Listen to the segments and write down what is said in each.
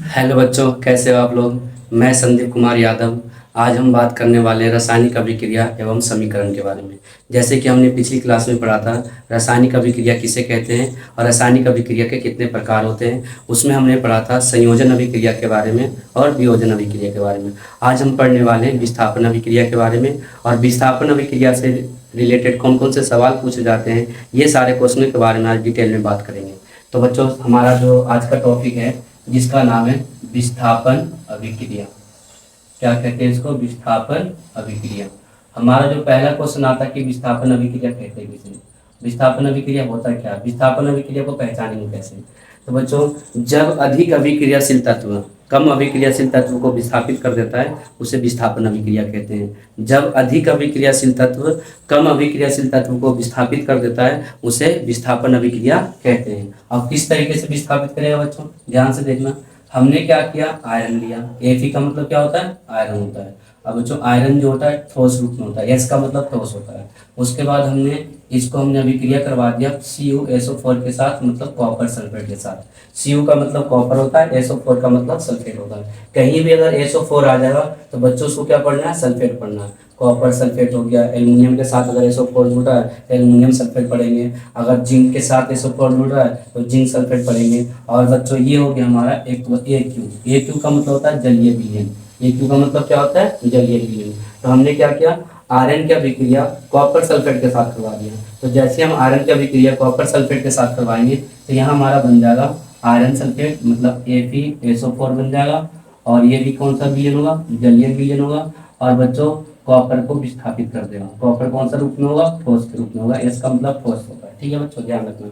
Hello बच्चों, कैसे हो आप लोग। मैं संदीप कुमार यादव। आज हम बात करने वाले हैं रासायनिक अभिक्रिया एवं समीकरण के बारे में। जैसे कि हमने पिछली क्लास में पढ़ा था रासायनिक अभिक्रिया किसे कहते हैं और रासायनिक अभिक्रिया के कितने प्रकार होते हैं। उसमें हमने पढ़ा था संयोजन अभिक्रिया के बारे में और वियोजन अभिक्रिया के बारे में। आज हम पढ़ने वाले हैं विस्थापन अभिक्रिया के बारे में। और विस्थापन अभिक्रिया से रिलेटेड कौन कौन से सवाल पूछे जाते हैं, ये सारे क्वेश्चनों के बारे में आज डिटेल में बात करेंगे। तो बच्चों, हमारा जो आज का टॉपिक है जिसका नाम है विस्थापन अभिक्रिया। क्या कहते हैं इसको? विस्थापन अभिक्रिया। हमारा जो पहला क्वेश्चन आता है कि विस्थापन अभिक्रिया कहते हैं किसे, विस्थापन अभिक्रिया होता क्या, विस्थापन अभिक्रिया को पहचानेंगे कैसे। तो बच्चों, जब अधिक अभिक्रियाशील तत्व कम अभिक्रियाशील तत्व को विस्थापित कर देता है उसे विस्थापन अभिक्रिया कहते हैं। जब अधिक अभिक्रियाशील तत्व कम अभिक्रियाशील तत्व को विस्थापित कर देता है उसे विस्थापन अभिक्रिया कहते हैं। अब किस तरीके से विस्थापित करेगा बच्चों, ध्यान से देखना। हमने क्या किया, आयरन लिया। Fe का मतलब क्या होता है, आयरन होता है। अब बच्चों, आयरन जो होता है ठोस रूप में होता है, S का मतलब ठोस होता है। उसके बाद हमने अभिक्रिया करवा दिया CuSO4 के साथ, मतलब कॉपर सल्फेट के साथ। Cu का मतलब कॉपर होता है, SO4 का मतलब सल्फेट होता है। कहीं भी अगर SO4 आ जाएगा तो बच्चों उसको क्या पढ़ना है, सल्फेट पढ़ना है। कॉपर सल्फेट हो गया। एल्युमिनियम के साथ अगर SO4 जुड़ रहा है तो एल्युमिनियम सल्फेट पढ़ेंगे। अगर जिंक के साथ SO4 जुड़ रहा है तो जिंक सल्फेट पढ़ेंगे। और बच्चों, ये हो गया हमारा एक AQ का मतलब होता है जलीय विलयन। AQ का मतलब क्या होता है, जलीय विलयन। तो हमने क्या किया, आयरन की अभिक्रिया कॉपर सल्फेट के साथ करवा दिया। तो जैसे हम आयरन की अभिक्रिया कॉपर सल्फेट के साथ करवाएंगे तो यहाँ हमारा बन जाएगा आयरन सल्फेट, मतलब FeSO4 बन जाएगा। और ये भी कौन सा विलयन होगा, जलीय विलयन होगा। और बच्चों, कॉपर को विस्थापित कर देगा। कॉपर कौन सा रूप में होगा, ठोस के रूप में होगा। S का मतलब ठोस होता है। ठीक है बच्चों, ध्यान रखना।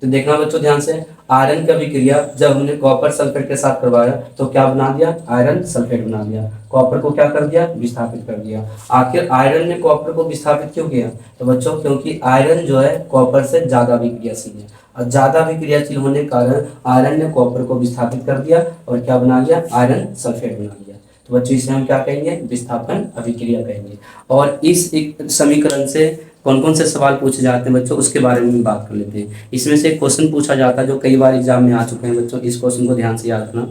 तो देखना बच्चों ध्यान से, आयरन की अभिक्रिया जब हमने कॉपर सल्फेट के साथ करवाया तो क्या बना दिया, आयरन सल्फेट बना दिया। कॉपर को क्या कर दिया, विस्थापित कर दिया। आखिर आयरन ने कॉपर को विस्थापित क्यों किया? तो बच्चों, क्योंकि आयरन जो है कॉपर से ज्यादा अभिक्रियाशील है। और ज्यादा अभिक्रियाशील होने के कारण आयरन ने कॉपर को विस्थापित कर दिया और क्या बना दिया, आयरन सल्फेट बना दिया। तो बच्चों, इसे हम क्या कहेंगे, विस्थापन अभिक्रिया कहेंगे। और इस एक समीकरण से कौन कौन से सवाल पूछे जाते हैं बच्चों, उसके बारे में बात कर लेते हैं। इसमें से एक क्वेश्चन पूछा जाता है जो कई बार एग्जाम में आ चुके हैं बच्चों। इस क्वेश्चन को ध्यान से याद रखना।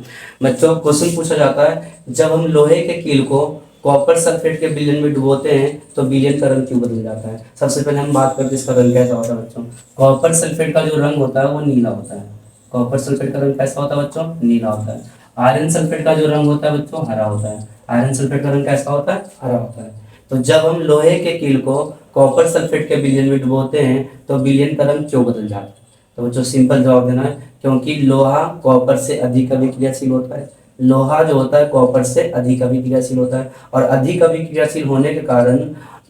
बच्चों, क्वेश्चन पूछा जाता है, जब हम लोहे के कील को कॉपर सल्फेट के विलयन में डुबोते हैं तो विलयन का रंग क्यों बदल जाता है। सबसे पहले हम बात करते हैं इसका रंग कैसा होता है बच्चों। कॉपर सल्फेट का जो रंग होता है वो नीला होता है। कॉपर सल्फेट का रंग कैसा होता है बच्चों, नीला होता है। आयरन सल्फेट का जो रंग होता है बच्चों, हरा होता है। आयरन सल्फेट का रंग कैसा होता है, हरा होता है। तो जब हम लोहे के कील को कॉपर सल्फेट के विलयन में डुबोते हैं तो विलयन का रंग क्यों बदल जाता है। तो बच्चों, सिंपल जवाब देना है, क्योंकि लोहा कॉपर से अधिक अभिक्रियाशील होता है। लोहा जो होता है कॉपर से अधिक अभिक्रियाशील होता है। और अधिक अभिक्रियाशील होने के कारण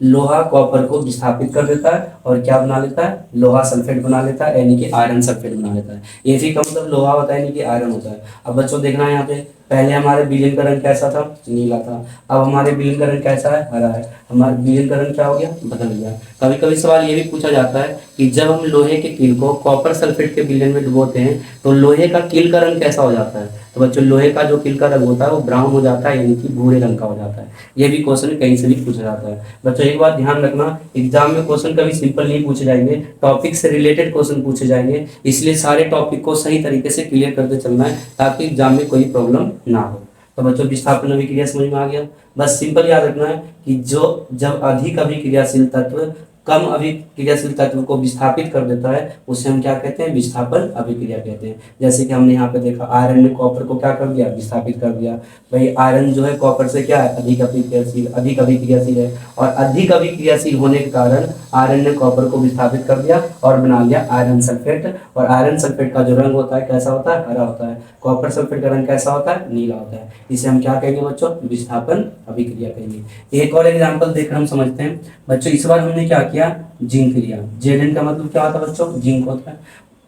लोहा कॉपर को विस्थापित कर देता है और क्या बना लेता है, लोहा सल्फेट बना लेता है, यानी कि आयरन सल्फेट बना लेता है। Fe का मतलब लोहा होता है, यानी कि आयरन होता है। अब बच्चों देखना है यहाँ पे, पहले हमारे विलयन का रंग कैसा था, नीला था। अब हमारे विलयन का रंग कैसा है, हरा है। हमारे विलयन का रंग क्या हो गया, बदल गया। कभी कभी सवाल ये भी पूछा जाता है कि जब हम लोहे के कील को कॉपर सल्फेट के विलयन में डुबोते हैं तो लोहे का कील का रंग कैसा हो जाता है। तो बच्चों, लोहे का जो कील का रंग होता है वो ब्राउन हो जाता है, यानी कि भूरे रंग का हो जाता है। ये भी क्वेश्चन कहीं से भी पूछा जाता है। बच्चों, एक बात ध्यान रखना, एग्जाम में क्वेश्चन कभी सिंपल नहीं पूछे जाएंगे, टॉपिक से रिलेटेड क्वेश्चन पूछे जाएंगे। इसलिए सारे टॉपिक को सही तरीके से क्लियर करते चलना है ताकि एग्जाम में कोई प्रॉब्लम ना हो। तो बच्चों, विस्थापन अभिक्रिया समझ में आ गया। बस सिंपल याद रखना है कि जो जब अधिक अभिक्रियाशील तत्व कम अभिक्रियाशील तत्व को विस्थापित कर देता है उसे हम क्या कहते हैं, विस्थापन अभिक्रिया कहते हैं। जैसे कि हमने यहाँ पे देखा, आयरन ने कॉपर को क्या कर दिया, विस्थापित कर दिया। भाई आयरन जो है कॉपर से क्या है, अधिक अभिक्रियाशील है। और अधिक अभिक्रियाशील होने के कारण आयरन ने कॉपर को विस्थापित कर दिया और बना लिया आयरन सल्फेट। और आयरन सल्फेट का जो रंग होता है कैसा होता है, हरा होता है। कॉपर सल्फेट का रंग कैसा होता है, नीला होता है। इसे हम क्या कहेंगे बच्चों, विस्थापन अभिक्रिया कहेंगे। एक और एग्जाम्पल देखकर हम समझते हैं। बच्चों, इस बार हमने क्या किया, जिंक लिया। Zn का मतलब क्या होता है बच्चों, जिंक होता है।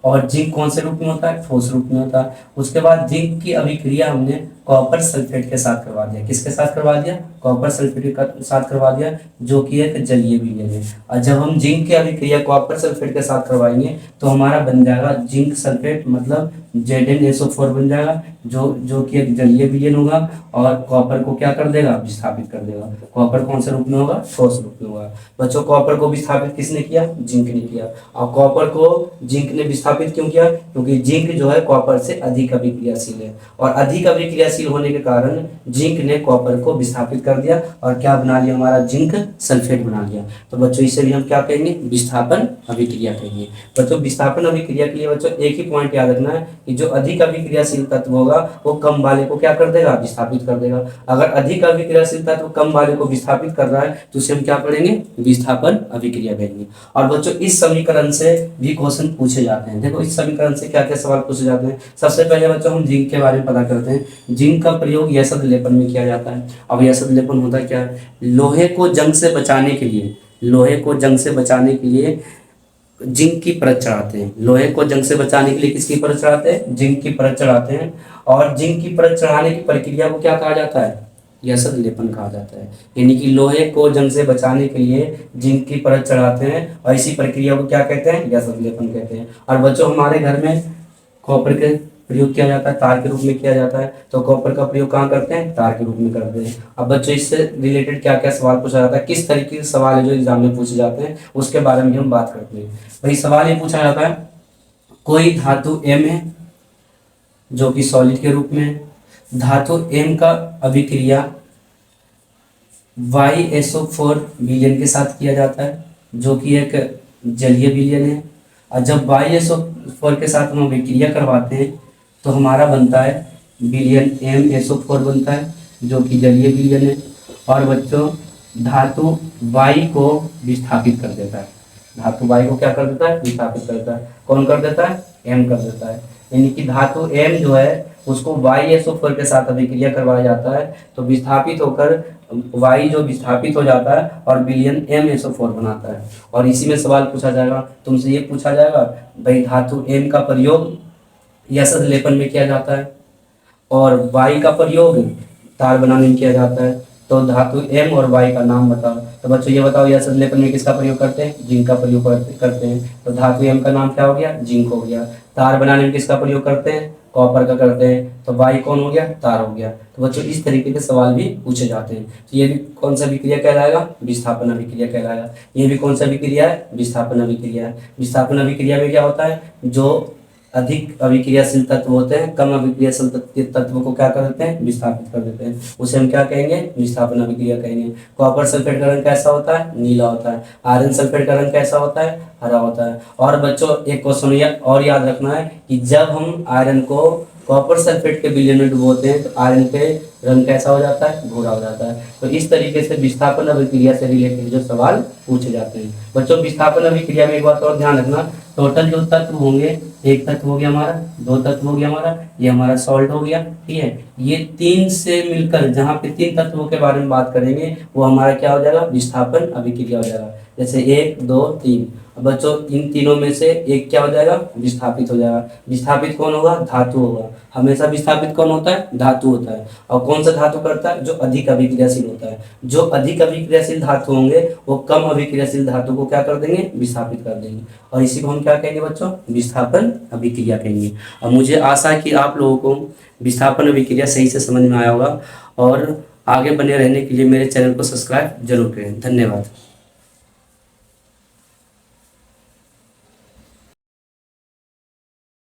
और जिंक कौन से रूप में होता है, ठोस रूप में होता है। उसके बाद जिंक की अभिक्रिया हमने कॉपर सल्फेट के साथ करवा दिया। किसके साथ करवा दिया? कॉपर सल्फेट के साथ करवा दिया, जो कि एक जलीय विलयन है। और जब हम जिंक की अभिक्रिया कॉपर सल्फेट के साथ करवाएंगे तो हमारा बन जाएगा जिंक सल्फेट, मतलब ZnSO4 बन जाएगा, जो कि एक जलीय विलयन होगा और कॉपर को क्या कर देगा? विस्थापित कर देगा। कॉपर कौन से रूप में होगा? ठोस रूप में होगा। बच्चों, कॉपर को विस्थापित किसने किया? जिंक ने किया। और कॉपर को जिंक ने विस्थापित क्यों किया? क्योंकि जिंक जो है कॉपर से अधिक अभिक्रियाशील है, और अधिक अभिक्रियाशील होने के कारण जिंक ने कॉपर को विस्थापित कर दिया और क्या बना लिया? हमारा जिंक सल्फेट बना लिया। तो बच्चों इसे भी हम क्या कहेंगे? विस्थापन अभिक्रिया कहेंगे। बच्चों, विस्थापन अभिक्रिया के लिए बच्चों एक ही पॉइंट याद रखना है कि जो अधिक अभिक्रियाशील तत्व होगा वो कम वाले को क्या कर देगा? विस्थापित कर देगा। अगर अधिक अभिक्रियाशील तत्व कम वाले को विस्थापित कर रहा है तो उसे हम क्या पढ़ेंगे? विस्थापन अभिक्रिया कहेंगे। और बच्चों, इस समीकरण से भी क्वेश्चन पूछे जाते हैं। देखो, इस समीकरण से क्या क्या सवाल पूछे जाते हैं। सबसे पहले बच्चों हम जिंक के बारे में पता करते हैं। जिंक का प्रयोग यशद लेपन में किया जाता है। अब यशद लेपन होता क्या है? लोहे को जंग से बचाने के लिए, लोहे को जंग से बचाने के लिए जिंक की परत चढ़ाते हैं। लोहे को जंग से बचाने के लिए किसकी परत चढ़ाते हैं? जिंक की परत चढ़ाते हैं। और जिंक की परत चढ़ाने की प्रक्रिया को क्या कहा जाता है? यशद लेपन कहा जाता है। यानी कि लोहे को जंग से बचाने के लिए जिंक की परत चढ़ाते हैं और इसी प्रक्रिया को क्या कहते हैं? यशद लेपन कहते हैं। और बच्चों, हमारे घर में कॉपर के प्रयोग किया जाता है, तार के रूप में किया जाता है। तो कॉपर का प्रयोग कहाँ करते हैं? तार के रूप में करते हैं। अब बच्चों, इससे रिलेटेड क्या क्या सवाल पूछा जाता है, किस तरीके के सवाल है जो एग्जाम में पूछे जाते हैं, उसके बारे में हम बात करते हैं। भाई, सवाल ये पूछा जाता है, कोई धातु M है जो कि सॉलिड के रूप में है। धातु M का अभिक्रिया YSO4 विलयन के साथ किया जाता है, जो कि एक जलीय विलयन है। और जब YSO4 के साथ हम अभिक्रिया करवाते हैं तो हमारा बनता है विलयन MSO4 बनता है, जो कि जलीय विलयन है। और बच्चों, धातु Y को विस्थापित कर देता है। धातु Y को क्या कर देता है? विस्थापित कर देता है। कौन कर देता है? M कर देता है। यानी कि धातु M जो है उसको YSO4 के साथ अभिक्रिया करवाया जाता है, तो विस्थापित होकर Y जो विस्थापित हो जाता है और विलयन MSO4 बनाता है। और इसी में सवाल पूछा जाएगा, तुमसे ये पूछा जाएगा, भाई धातु M का प्रयोग यशद लेपन में किया जाता है और Y का प्रयोग तार बनाने में किया जाता है, तो धातु M और Y का नाम बताओ। तो बच्चों ये बताओ, यशद लेपन में किसका प्रयोग करते हैं? जिंक का प्रयोग करते हैं। तो धातु M का नाम क्या हो गया? जिंक हो गया। तार बनाने में किसका प्रयोग करते हैं? कॉपर का करते हैं। तो Y कौन हो गया? तार हो गया। तो बच्चों, इस तरीके के सवाल भी पूछे जाते हैं। तो ये भी कौन सा अभिक्रिया कहलाएगा? विस्थापन अभिक्रिया कहलाएगा। ये भी कौन सा अभिक्रिया है? विस्थापन अभिक्रिया है। विस्थापन अभिक्रिया में क्या होता है? जो अधिक अभिक्रियाशील तत्व होते हैं कम अभिक्रियाशील तत्व को क्या कर देते हैं? विस्थापित कर देते हैं। उसे हम क्या कहेंगे? विस्थापन अभिक्रिया कहेंगे। कॉपर सल्फेट का रंग कैसा होता है? नीला होता है। आयरन सल्फेट का रंग कैसा होता है? हरा होता है। और बच्चों, एक क्वेश्चन और याद रखना है कि जब हम आयरन को कॉपर सल्फेट के विलयन में डुबोते हैं तो आयरन के रंग कैसा हो जाता है? भूरा हो जाता है। तो इस तरीके से विस्थापन अभिक्रिया से रिलेटेड जो सवाल पूछे जाते हैं। बच्चों, विस्थापन अभिक्रिया में एक बात और ध्यान रखना, टोटल जो तत्व होंगे, एक तत्व हो गया हमारा, दो तत्व हो गया हमारा, ये हमारा सॉल्ट हो गया, ठीक है। ये तीन से मिलकर जहाँ पे तीन तत्वों के बारे में बात करेंगे वो हमारा क्या हो जाएगा? विस्थापन अभिक्रिया हो जाएगा। जैसे 1 2 3। बच्चों, इन तीनों में से एक क्या हो जाएगा? विस्थापित हो जाएगा। विस्थापित कौन होगा? धातु होगा। हमेशा विस्थापित कौन होता है? धातु होता है। और कौन सा धातु करता है? जो अधिक अभिक्रियाशील होता है। जो अधिक अभिक्रियाशील धातु होंगे वो कम अभिक्रियाशील धातु को क्या कर देंगे? विस्थापित कर देंगे। और इसी को हम क्या कहेंगे बच्चों? विस्थापन अभिक्रिया कहेंगे। और मुझे आशा है कि आप लोगों को विस्थापन अभिक्रिया सही से समझ में आया होगा, और आगे बने रहने के लिए मेरे चैनल को सब्सक्राइब जरूर करें। धन्यवाद।